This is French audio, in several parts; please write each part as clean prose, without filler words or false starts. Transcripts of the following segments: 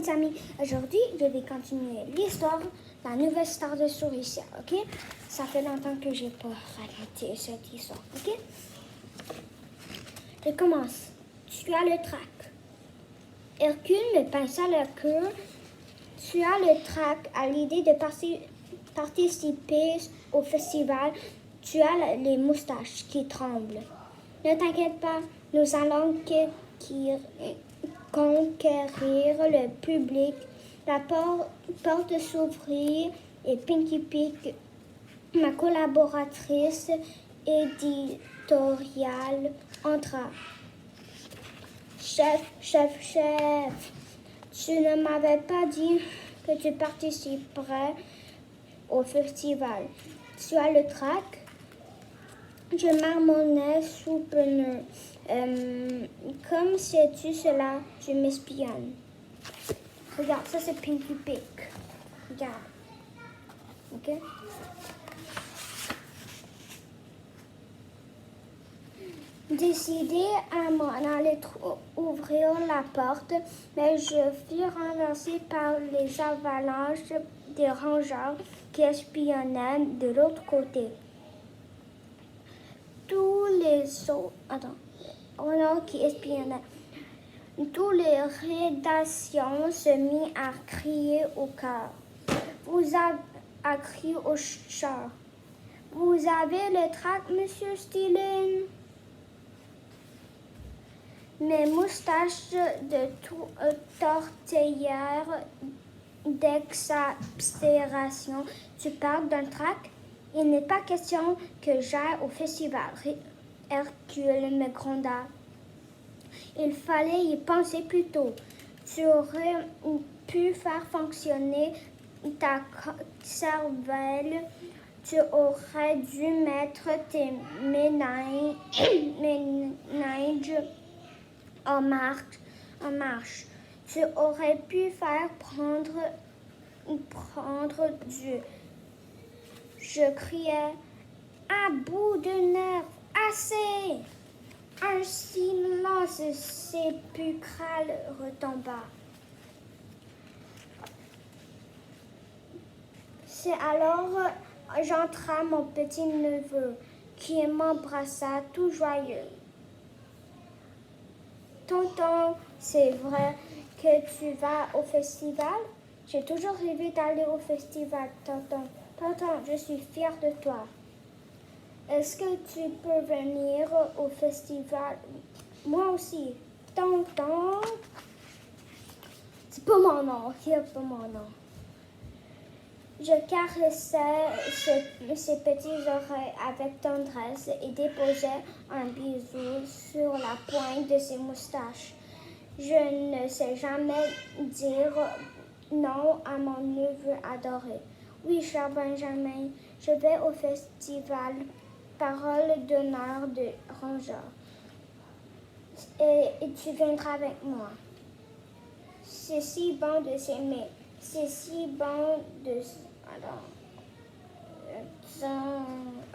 mes amis. Aujourd'hui, je vais continuer l'histoire de la nouvelle star de Souricière, ok? Ça fait longtemps que j'ai pas raconté cette histoire, ok? Je commence. Tu as le trac. Hercule me pinça le cœur. Tu as le trac à l'idée de participer au festival. Tu as les moustaches qui tremblent. Ne t'inquiète pas, nous allons conquérir le public. La porte s'ouvrit et Pinky Pig, ma collaboratrice éditoriale, entra. Chef, tu ne m'avais pas dit que tu participerais au festival. Tu as le trac? Je marmonnais soupçonneux. Comme sais-tu cela? Je m'espionne. Regarde, ça c'est Pinky Pig. Regarde. Ok? Décidé à m'en aller ouvrir la porte, mais je fus renversé par les avalanches des rongeurs qui espionnaient de l'autre côté. Toutes les rédactions se mirent à crier au cœur. À crier au char. Vous avez le trac, Monsieur Stilin? Mes moustaches de tortillère d'exaspération. Tu parles d'un trac? Il n'est pas question que j'aille au festival. Hercule me gronda. Il fallait y penser plus tôt. Tu aurais pu faire fonctionner ta cervelle. Tu aurais dû mettre tes méninges en marche. Tu aurais pu faire prendre Dieu. Je criais à bout de nerfs. Assez! Un silence sépulcral retomba. C'est alors j'entra mon petit neveu qui m'embrassa tout joyeux. Tonton, c'est vrai que tu vas au festival? J'ai toujours rêvé d'aller au festival, tonton. Tonton, je suis fière de toi. Est-ce que tu peux venir au festival? Moi aussi. Tonton. C'est pas mon nom, c'est pas mon nom. Je caressais ses petites oreilles avec tendresse et déposais un bisou sur la pointe de ses moustaches. Je ne sais jamais dire non à mon neveu adoré. Oui, cher Benjamin, je vais au festival. Parole d'honneur de rongeur. Et tu viendras avec moi. C'est si bon de s'aimer. C'est si bon de... Alors...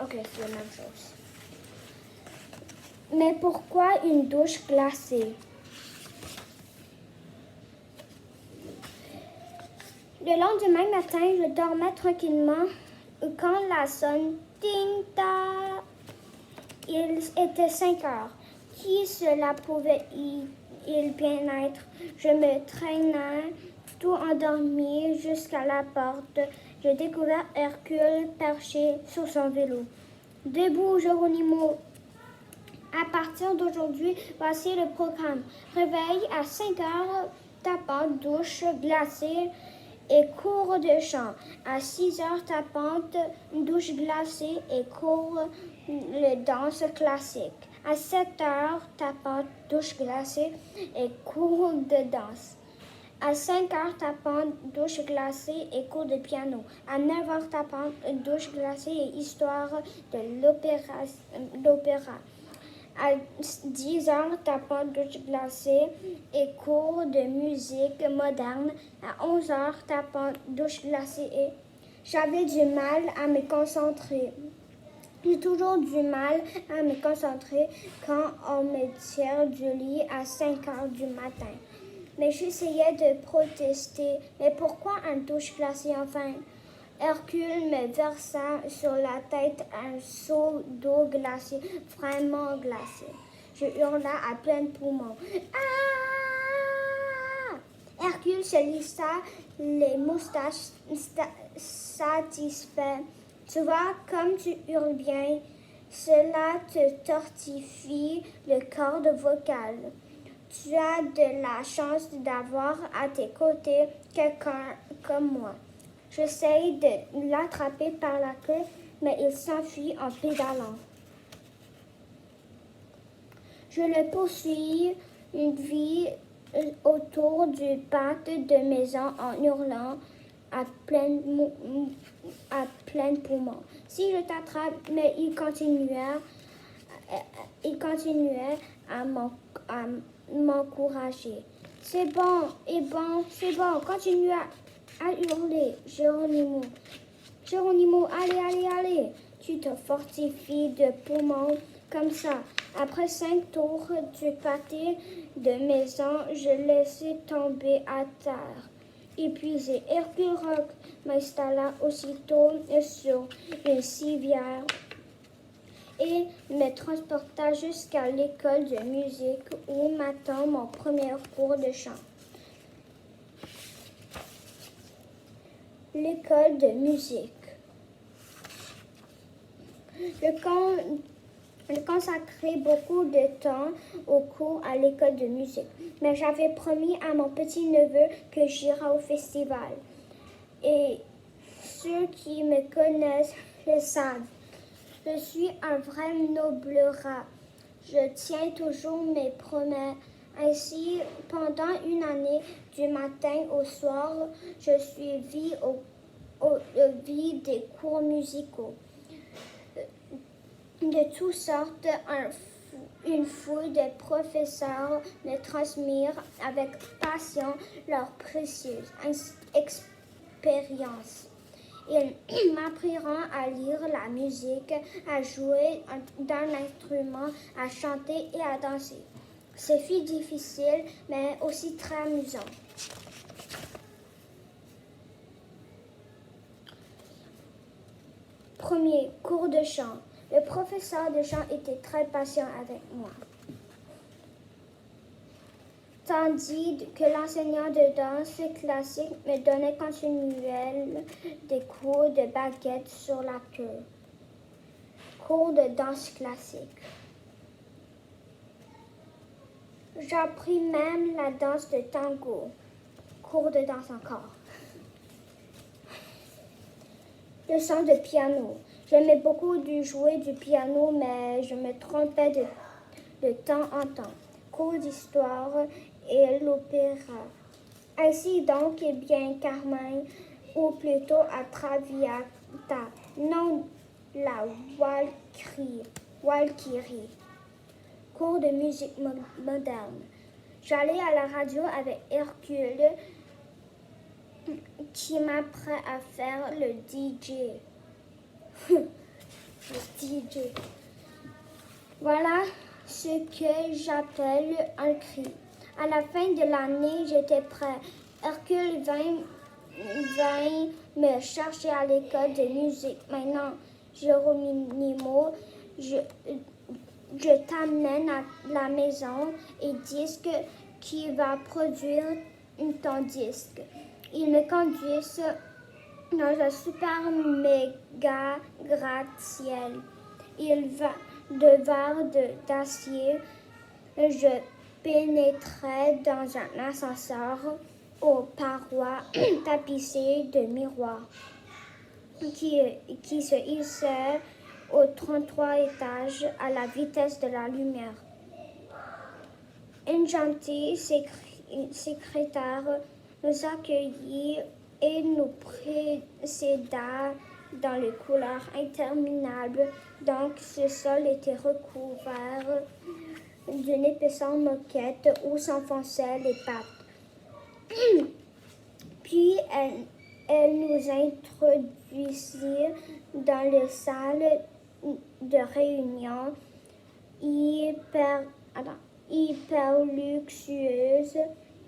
Ok, c'est la même chose. Mais pourquoi une douche glacée? Le lendemain matin, je dormais tranquillement quand la sonne ting-ta. Il était 5 heures. Qui cela pouvait-il bien être? Je me traînais tout endormi jusqu'à la porte. J'ai découvert Hercule perché sur son vélo. Debout, Geronimo. À partir d'aujourd'hui, voici le programme. Réveil à 5 heures, tapante, douche glacée et cours de chant. À 6 heures, tapante, douche glacée et cours de danse classique. À 7 heures, tapante, douche glacée et cours de danse. À 5 heures, tapante, douche glacée et cours de piano. À 9 heures, tapante, douche glacée et histoire de l'opéra. À 10 heures, tapante, douche glacée et cours de musique moderne. À 11 heures, tapante, douche glacée et... J'avais du mal à me concentrer. J'ai toujours du mal à me concentrer quand on me tire du lit à 5 heures du matin. Mais j'essayais de protester. Mais pourquoi une douche glacée enfin? Hercule me versa sur la tête un seau d'eau glacée, vraiment glacée. Je hurla à plein poumon. Ah! Hercule se lissa les moustaches satisfait. Tu vois, comme tu hurles bien, cela te tortifie le cordes vocales. Tu as de la chance d'avoir à tes côtés quelqu'un comme moi. J'essaye de l'attraper par la queue, mais il s'enfuit en pédalant. Je le poursuis une vie autour du parc de maison en hurlant à plein poumon. Si je t'attrape, mais il continuait à m'encourager. C'est bon, continue à hurler, Géronimo. Géronimo, allez, tu te fortifies de poumons comme ça. Après 5 tours du pâté de maison, je laissai tomber à terre. Épuisé, Hercule Rock m'installa aussitôt sur une civière et me transporta jusqu'à l'école de musique où m'attend mon premier cours de chant. L'école de musique. Je consacrais beaucoup de temps au cours à l'école de musique, mais j'avais promis à mon petit-neveu que j'irai au festival. Et ceux qui me connaissent le savent. Je suis un vrai noble rat. Je tiens toujours mes promesses. Ainsi, pendant une année, du matin au soir, je suivis des cours musicaux. De toutes sortes, une foule de professeurs me transmirent avec passion leurs précieuses expériences. Ils m'appriront à lire la musique, à jouer d'un instrument, à chanter et à danser. Ce fut difficile, mais aussi très amusant. Premier cours de chant. Le professeur de chant était très patient avec moi. Tandis que l'enseignant de danse classique me donnait continuellement des coups de baguette sur la queue. Cours de danse classique. J'appris même la danse de tango. Cours de danse encore. Leçon de piano. J'aimais beaucoup jouer du piano, mais je me trompais de temps en temps. Cours d'histoire et l'opéra. Ainsi donc, eh bien, Carmen, ou plutôt à Traviata, non la Walkyrie. Cours de musique moderne. J'allais à la radio avec Hercule, qui m'apprend à faire le DJ. Le DJ. Voilà ce que j'appelle un cri. À la fin de l'année, j'étais prêt. Hercule vint me chercher à l'école de musique. Maintenant, Géronimo, je t'amène à la maison et disque qui va produire ton disque. Ils me conduisent dans un super méga gratte-ciel. Il va de verre d'acier. Je pénétrais dans un ascenseur aux parois tapissées de miroirs qui se hissait au 33 étage à la vitesse de la lumière. Une gentille secrétaire nous accueillit et nous précéda dans les couloirs interminables. Donc, ce sol était recouvert d'une épaisseur moquette où s'enfonçaient les pattes. Puis, elle nous introduisit dans les salles de réunion hyper luxueuses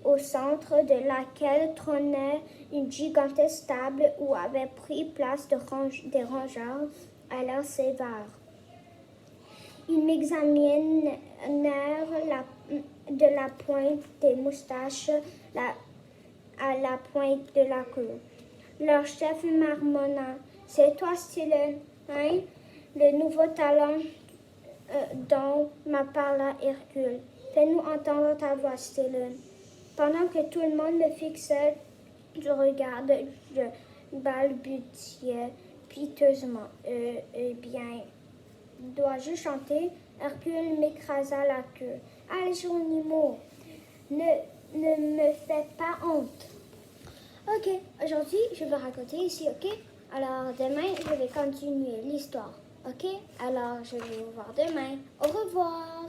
au centre de laquelle trônait une gigantesque table où avaient pris place des rongeurs à l'air sévère. Ils m'examinèrent de la pointe des moustaches à la pointe de la queue. Leur chef marmonna. « C'est toi, Stylen, hein? Le nouveau talent dont m'a parlé Hercule. Fais-nous entendre ta voix, Stylen. » Pendant que tout le monde me fixait du regard, je balbutiais piteusement. Bien, dois-je chanter? Hercule m'écrasa la queue. Allez, Geronimo, ne me fais pas honte. Ok, aujourd'hui, je vais raconter ici, ok? Alors, demain, je vais continuer l'histoire, ok? Alors, je vais vous voir demain. Au revoir!